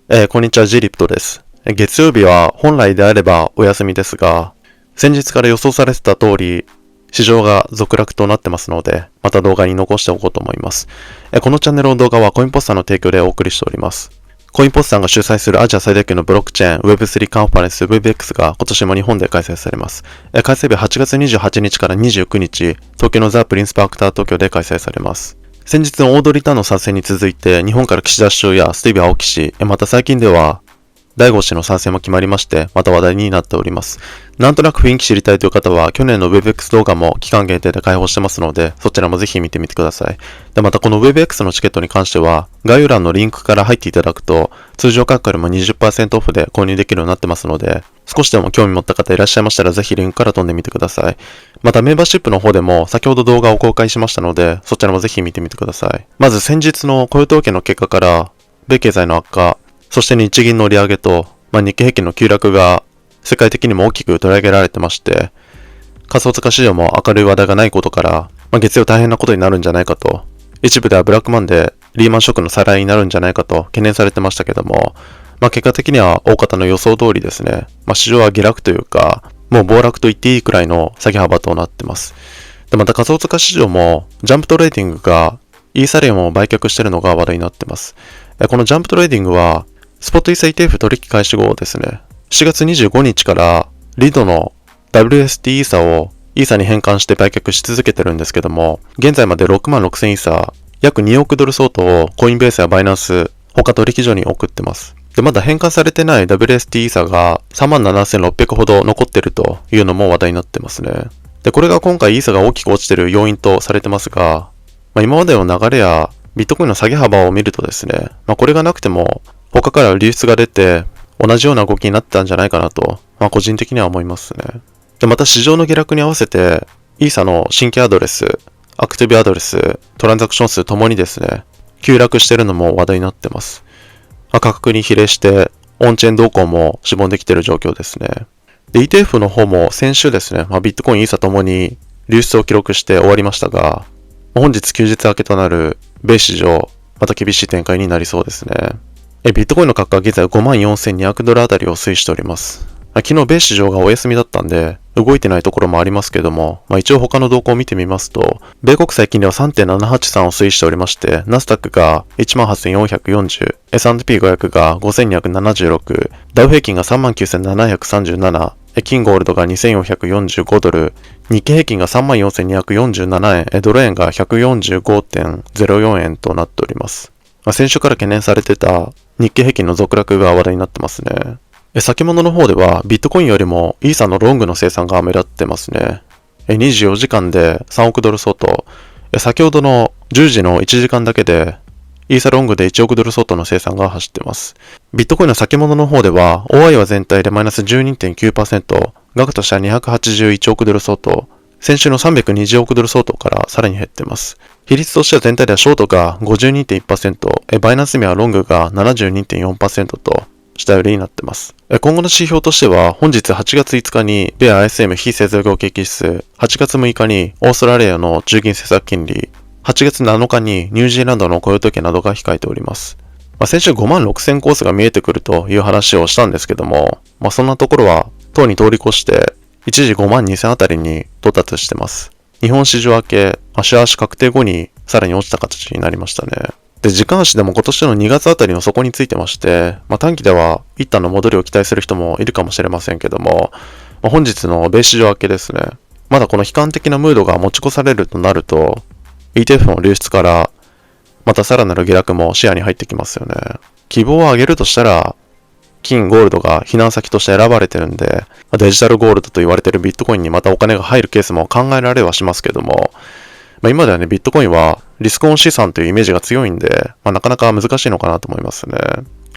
こんにちは、ジリプトです。月曜日は本来であればお休みですが、先日から予想されてた通り、市場が続落となってますので、また動画に残しておこうと思います。このチャンネルの動画はコインポスターの提供でお送りしております。コインポスターが主催するアジア最大級のブロックチェーン Web3 カンファレンス WebX が今年も日本で開催されます。開催日8月28日から29日、東京のザ・プリンスパークタワー東京で開催されます。先日のオードリー・タンの参戦に続いて、日本から岸田首相やスティービー・アオキ氏、また最近では、大悟氏の参戦も決まりまして、また話題になっております。なんとなく雰囲気知りたいという方は、去年の WebX 動画も期間限定で開放してますので、そちらもぜひ見てみてください。で、またこの WebX のチケットに関しては、概要欄のリンクから入っていただくと、通常価格よりも 20% オフで購入できるようになってますので、少しでも興味持った方いらっしゃいましたら、ぜひリンクから飛んでみてください。またメンバーシップの方でも、先ほど動画を公開しましたので、そちらもぜひ見てみてください。まず先日の雇用統計の結果から、米経済の悪化、そして日銀の利上げと、日経平均の急落が世界的にも大きく取り上げられてまして、仮想通貨市場も明るい話題がないことから、月曜大変なことになるんじゃないかと、一部ではブラックマンでリーマンショックの再来になるんじゃないかと懸念されてましたけども、結果的には大方の予想通りですね、市場は下落というか、もう暴落と言っていいくらいの下げ幅となってます。で、また仮想通貨市場もジャンプトレーディングがイーサリアムを売却しているのが話題になってます。このジャンプトレーディングはスポットイーサ ETF 取引開始後ですね、7月25日からリドの WST イーサをイーサに変換して売却し続けてるんですけども、現在まで6万6000イーサ、約2億ドル相当をコインベースやバイナンス、他取引所に送ってます。で、まだ変換されてない WST イーサが37,600ほど残ってるというのも話題になってますね。で、これが今回イーサが大きく落ちてる要因とされてますが、今までの流れやビットコインの下げ幅を見るとですね、これがなくても他から流出が出て同じような動きになってたんじゃないかなと、個人的には思いますね。で、また市場の下落に合わせて、イーサの新規アドレス、アクティブアドレス、トランザクション数ともにですね、急落してるのも話題になってます。価格に比例して、オンチェーン動向もしぼんできてる状況ですね。で、ETF の方も先週ですね、ビットコイン、イーサともに流出を記録して終わりましたが、本日休日明けとなる米市場、また厳しい展開になりそうですね。ビットコインの価格は現在54,200ドルあたりを推移しております。昨日米市場がお休みだったんで、動いてないところもありますけども、一応他の動向を見てみますと、米国債金利は 3.783 を推移しておりまして、ナスダックが 18,440、S&P500 が 5,276、ダウ平均が 39,737、金ゴールドが 2,445 ドル、日経平均が 34,247 円、ドル円が 145.04 円となっております。先週から懸念されてた日経平均の続落が話題になってますね。先物の方ではビットコインよりもイーサのロングの生産が目立ってますね。24時間で3億ドル相当。先ほどの10時の1時間だけでイーサロングで1億ドル相当の生産が走ってます。ビットコインの先物の方では OI は全体でマイナス 12.9%、額としては281億ドル相当、先週の320億ドル相当からさらに減ってます。比率としては全体ではショートが 52.1%、バイナンス面はロングが 72.4% と下寄りになってます。今後の指標としては、本日8月5日に米 ISM 非製造業景気指数、8月6日にオーストラリアの中銀政策金利、8月7日にニュージーランドの雇用統計などが控えております。先週5万6000コースが見えてくるという話をしたんですけども、そんなところは等に通り越して、一時5万2000あたりに到達してます。日本市場明け、足足確定後にさらに落ちた形になりましたね。で、時間足でも今年の2月あたりの底についてまして、短期では一旦の戻りを期待する人もいるかもしれませんけども、本日の米市場明けですね、まだこの悲観的なムードが持ち越されるとなると、ETF の流出から、またさらなる下落も視野に入ってきますよね。希望を上げるとしたら、金、ゴールドが避難先として選ばれてるんで、デジタルゴールドと言われてるビットコインにまたお金が入るケースも考えられはしますけども、今ではね、ビットコインはリスクオン資産というイメージが強いんで、なかなか難しいのかなと思いますね。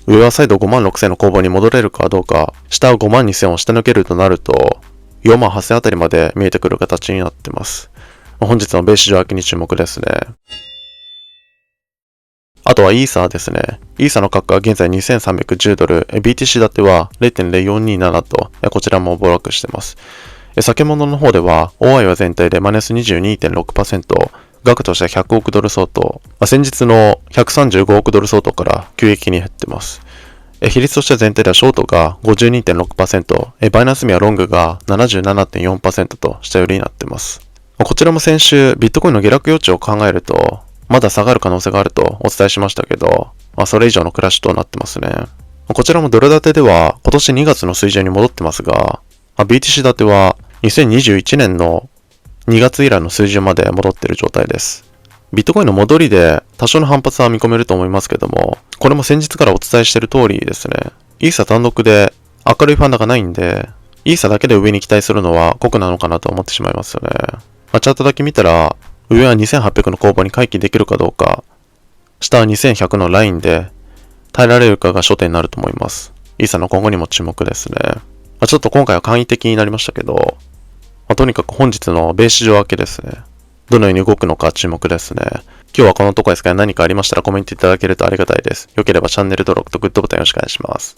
上は再度5万6000の攻防に戻れるかどうか、下は5万2000を下抜けるとなると、4万8000あたりまで見えてくる形になってます。本日の米市場明けに注目ですね。あとはイーサーですね。イーサーの価格は現在2310ドル、BTC 建ては 0.0427 と、こちらも暴落してます。先物の方では、OI は全体でマイナス 22.6%、額としては100億ドル相当、先日の135億ドル相当から急激に減ってます。比率としては全体ではショートが 52.6%、バイナンスミはロングが 77.4% と下寄りになっています。こちらも先週、ビットコインの下落余地を考えると、まだ下がる可能性があるとお伝えしましたけど、それ以上のクラッシュとなってますね。こちらもドル建てでは今年2月の水準に戻ってますが、BTC 建ては2021年の2月以来の水準まで戻っている状態です。ビットコインの戻りで多少の反発は見込めると思いますけども、これも先日からお伝えしている通りですね、イーサ単独で明るいファンダがないんで、イーサだけで上に期待するのは酷なのかなと思ってしまいますよね。チャートだけ見たら、上は2800の攻防に回帰できるかどうか、下は2100のラインで耐えられるかが焦点になると思います。イーサの今後にも注目ですね。ちょっと今回は簡易的になりましたけど、とにかく本日の米市場明けですね。どのように動くのか注目ですね。今日はこのところですが何かありましたらコメントいただけるとありがたいです。良ければチャンネル登録とグッドボタンよろしくお願いします。